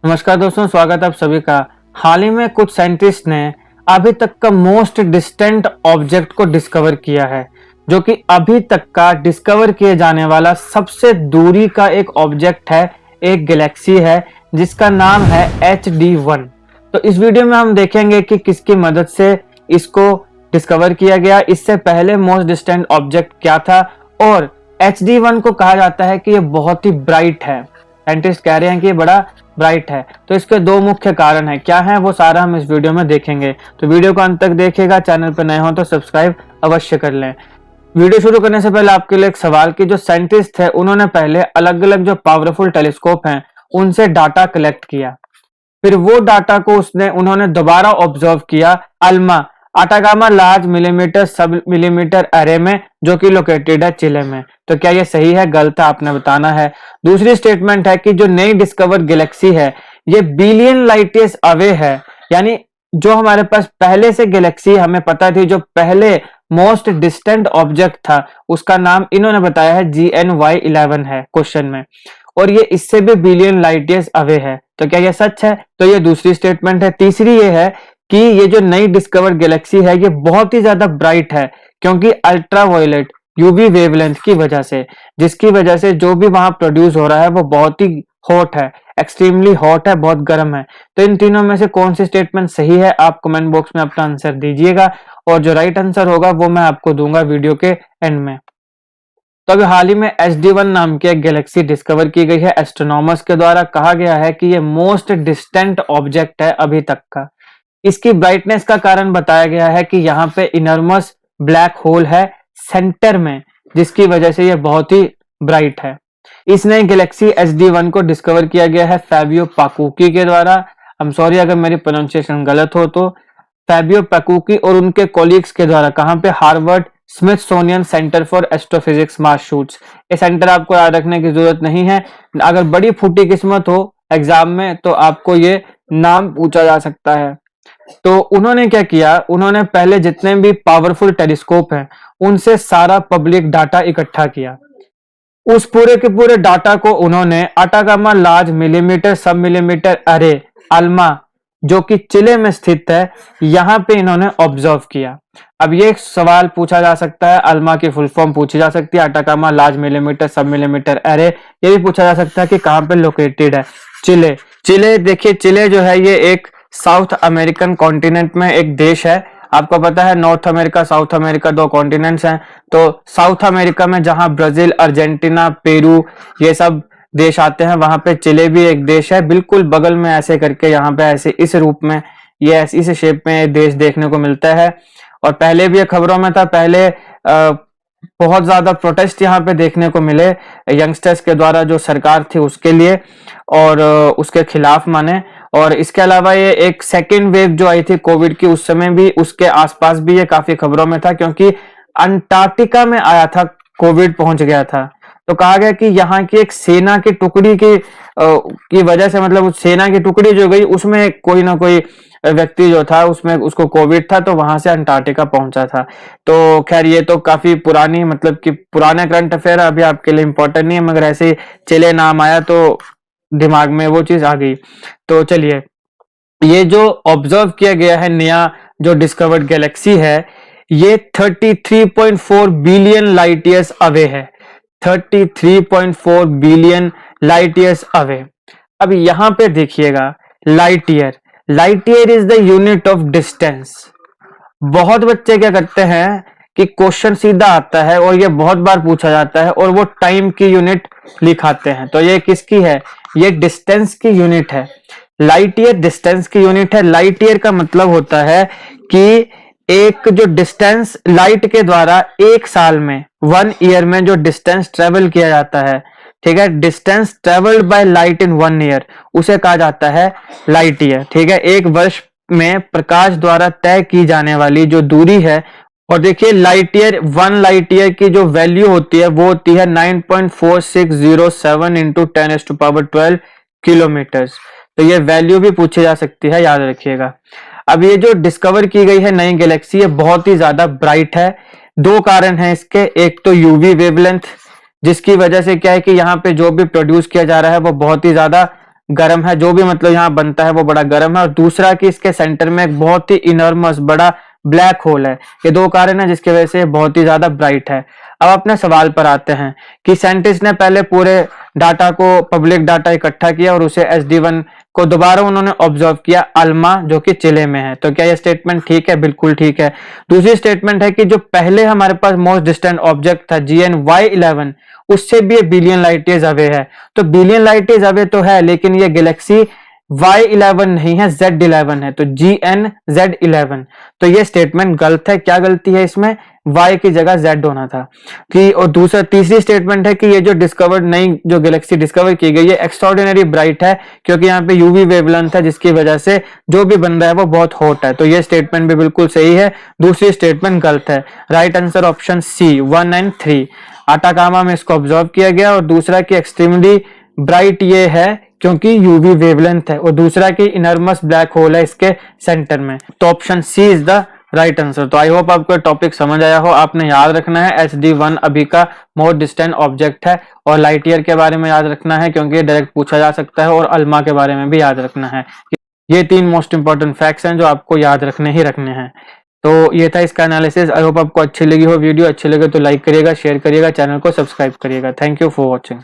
नमस्कार दोस्तों, स्वागत है आप सभी का। हाल ही में कुछ साइंटिस्ट ने अभी तक का मोस्ट डिस्टेंट ऑब्जेक्ट को डिस्कवर किया है, जो कि अभी तक का डिस्कवर किए जाने वाला सबसे दूरी का एक ऑब्जेक्ट है, एक गैलेक्सी है जिसका नाम है HD1। तो इस वीडियो में हम देखेंगे कि किसकी मदद से इसको डिस्कवर किया गया, इससे पहले मोस्ट डिस्टेंट ऑब्जेक्ट क्या था, और HD1 को कहा जाता है कि ये बहुत ही ब्राइट है। साइंटिस्ट कह रहे हैं कि ये बड़ा ब्राइट है। तो इसके दो मुख्य कारण है, क्या है वो सारा हम इस वीडियो में देखेंगे। तो वीडियो को अंत तक देखिएगा। चैनल पर नए हो तो सब्सक्राइब अवश्य कर लें। वीडियो शुरू करने से पहले आपके लिए एक सवाल कि जो साइंटिस्ट है उन्होंने पहले अलग अलग जो पावरफुल टेलीस्कोप हैं उनसे डाटा कलेक्ट किया, फिर वो डाटा को उन्होंने दोबारा ऑब्जर्व किया अल्मा अटागामा लार्ज मिलीमीटर सब मिलीमीटर अरे में, जो कि लोकेटेड है चिले में। तो क्या ये सही है गलत है आपने बताना है। दूसरी स्टेटमेंट है कि जो नई डिस्कवर गैलेक्सी है ये बिलियन लाइट ईयर्स अवे है, यानी जो हमारे पास पहले से गैलेक्सी हमें पता थी, जो पहले मोस्ट डिस्टेंट ऑब्जेक्ट था उसका नाम इन्होंने बताया है GNY11 है क्वेश्चन में, और ये इससे भी बिलियन लाइट ईयर्स अवे है। तो क्या ये सच है? तो ये दूसरी स्टेटमेंट है। तीसरी ये है कि ये जो नई डिस्कवर गैलेक्सी है ये बहुत ही ज्यादा ब्राइट है, क्योंकि अल्ट्रावायलेट यूवी वेवलेंथ की वजह से, जिसकी वजह से जो भी वहां प्रोड्यूस हो रहा है वो बहुत ही हॉट है, एक्सट्रीमली हॉट है, बहुत गर्म है। तो इन तीनों में से कौन सी स्टेटमेंट सही है आप कमेंट बॉक्स में अपना आंसर दीजिएगा, और जो राइट आंसर होगा वो मैं आपको दूंगा वीडियो के एंड में। तो अभी हाल ही में HD1 नाम की एक गैलेक्सी डिस्कवर की गई है एस्ट्रोनॉमर्स के द्वारा। कहा गया है कि ये मोस्ट डिस्टेंट ऑब्जेक्ट है अभी तक का। इसकी ब्राइटनेस का कारण बताया गया है कि यहाँ पे इनर्मस ब्लैक होल है सेंटर में, जिसकी वजह से ये बहुत ही ब्राइट है। इस नई गैलेक्सी HD1 को डिस्कवर किया गया है फैबियो पाकुकी के द्वारा। आई एम सॉरी अगर मेरी प्रोनाउंसिएशन गलत हो तो। फैबियो पाकुकी और उनके कोलीग्स के द्वारा कहां पे? Harvard Smithsonian Center for Astrophysics Massachusetts. ये सेंटर आपको याद रखने की जरूरत नहीं है, अगर बड़ी फूटी किस्मत हो एग्जाम में तो आपको ये नाम पूछा जा सकता है। तो उन्होंने क्या किया, उन्होंने पहले जितने भी पावरफुल टेलीस्कोप हैं उनसे सारा पब्लिक डाटा इकट्ठा किया। उस पूरे के पूरे डाटा को उन्होंने अटागामा लार्ज मिलीमीटर सब मिलीमीटर अरे अल्मा, जो कि चिले में स्थित है, यहां पे इन्होंने ऑब्जर्व किया। अब ये एक सवाल पूछा जा सकता है, अल्मा की फुल फॉर्म पूछी जा सकती है, अटागामा लार्ज मिलीमीटर सब मिलीमीटर अरे, ये भी पूछा जा सकता है कि कहां पे लोकेटेड है। चिले, चिले देखिए, चिले जो है ये एक साउथ अमेरिकन कॉन्टिनेंट में एक देश है। आपको पता है नॉर्थ अमेरिका साउथ अमेरिका दो कॉन्टिनेंट्स हैं। तो साउथ अमेरिका में जहां ब्राजील, अर्जेंटीना, पेरू ये सब देश आते हैं, वहां पे चिले भी एक देश है, बिल्कुल बगल में ऐसे करके, यहाँ पे ऐसे इस रूप में, ये इस शेप में देश देखने को मिलता है। और पहले भी ये खबरों में था, पहले बहुत ज्यादा प्रोटेस्ट यहाँ पे देखने को मिले यंगस्टर्स के द्वारा, जो सरकार थी उसके लिए और उसके खिलाफ माने। और इसके अलावा ये एक सेकेंड वेव जो आई थी कोविड की, उस समय भी उसके आसपास भी ये काफी खबरों में था, क्योंकि अंटार्कटिका में आया था, कोविड पहुंच गया था। तो कहा गया कि यहाँ की एक सेना की टुकड़ी की वजह से, मतलब उस सेना की टुकड़ी जो गई उसमें कोई ना कोई व्यक्ति जो था उसमें उसको कोविड था, तो वहां से अंटार्कटिका पहुंचा था। तो खैर ये तो काफी पुरानी, मतलब कि पुराने करंट अफेयर अभी आपके लिए इंपॉर्टेंट नहीं है, मगर ऐसे ही चिले नाम आया तो दिमाग में वो चीज आ गई। तो चलिए, ये जो ऑब्जर्व किया गया है नया जो डिस्कवर्ड गैलेक्सी है, ये 33.4 बिलियन लाइट ईयर्स अवे है। 33.4 बिलियन लाइट ईयर्स अवे। अब यहां पे देखिएगा, light year, light year is the unit of distance. बहुत बच्चे क्या करते हैं कि क्वेश्चन सीधा आता है और ये बहुत बार पूछा जाता है और वो टाइम की यूनिट लिखाते हैं। तो ये किसकी है? ये डिस्टेंस की यूनिट है। लाइट ईयर डिस्टेंस की यूनिट है। लाइट ईयर का मतलब होता है कि एक जो डिस्टेंस लाइट के द्वारा एक साल में, 1 ईयर में जो डिस्टेंस ट्रेवल किया जाता है, ठीक है, distance travelled by light in 1 year, उसे कहा जाता है लाइट ईयर। ठीक है, एक वर्ष में प्रकाश द्वारा तय की जाने वाली जो दूरी है। और देखिए लाइट ईयर, 1 लाइट ईयर की जो वैल्यू होती है वो होती है 9.4607 इंटू 10⁻12 किलोमीटर। तो ये वैल्यू भी पूछी जा सकती है, याद रखिएगा। अब ये जो डिस्कवर की गई है नई गैलेक्सी, ये बहुत ही ज्यादा ब्राइट है। दो कारण हैं इसके, एक तो यूवी वेवलेंथ, जिसकी वजह से क्या है कि यहाँ पे जो भी प्रोड्यूस किया जा रहा है वो बहुत ही ज्यादा गर्म है, जो भी मतलब यहाँ बनता है वो बड़ा गर्म है, और दूसरा कि इसके सेंटर में एक बहुत ही इनॉर्मस बड़ा ब्लैक होल है। ये दो कारण है जिसकी वजह से बहुत ही ज्यादा ब्राइट है। अब अपने सवाल पर आते हैं कि साइंटिस्ट ने पहले पूरे डाटा को, पब्लिक डाटा इकट्ठा किया और उसे SD1 को दोबारा उन्होंने ऑब्जर्व किया अल्मा, जो कि चिले में है। तो क्या यह स्टेटमेंट ठीक है? बिल्कुल ठीक है। दूसरी स्टेटमेंट है कि जो पहले हमारे पास मोस्ट डिस्टेंट ऑब्जेक्ट था GNY11, उससे भी बिलियन लाइट ईयर्स अवे है। तो बिलियन लाइट ईयर्स अवे तो है, लेकिन ये गैलेक्सी Y11 नहीं है, Z11 है, तो GNZ11। तो ये स्टेटमेंट गलत है। क्या गलती है इसमें? Y की जगह Z होना था। कि और दूसरा तीसरी स्टेटमेंट है कि ये जो डिस्कवर्ड नई जो गैलेक्सी डिस्कवर की गई है एक्स्ट्राऑर्डिनरी ब्राइट है, क्योंकि यहाँ पे यूवी वेवलेंथ है जिसकी वजह से जो भी बन रहा है वो बहुत हॉट है। तो ये स्टेटमेंट भी बिल्कुल सही है, दूसरी स्टेटमेंट गलत है। Right answer option C 1 and 3। Atacama में इसको ऑब्जर्व किया गया, और दूसरा की एक्सट्रीमली ब्राइट ये है क्योंकि यूवी वेवलेंथ है, और दूसरा की इनर्मस ब्लैक होल है इसके सेंटर में। तो option C is the right answer. तो आई होप आपको टॉपिक समझ आया हो। आपने याद रखना है SD1 अभी का मोस्ट डिस्टेंट ऑब्जेक्ट है, और लाइट ईयर के बारे में याद रखना है क्योंकि डायरेक्ट पूछा जा सकता है, और अल्मा के बारे में भी याद रखना है। ये 3 मोस्ट इंपॉर्टेंट फैक्ट्स हैं जो आपको याद रखने ही रखने हैं। तो ये था इसका एनालिसिस। आई होप आपको अच्छी लगी हो वीडियो। अच्छी लगे तो लाइक करिएगा, शेयर करिएगा, चैनल को सब्सक्राइब करिएगा। Thank you for watching.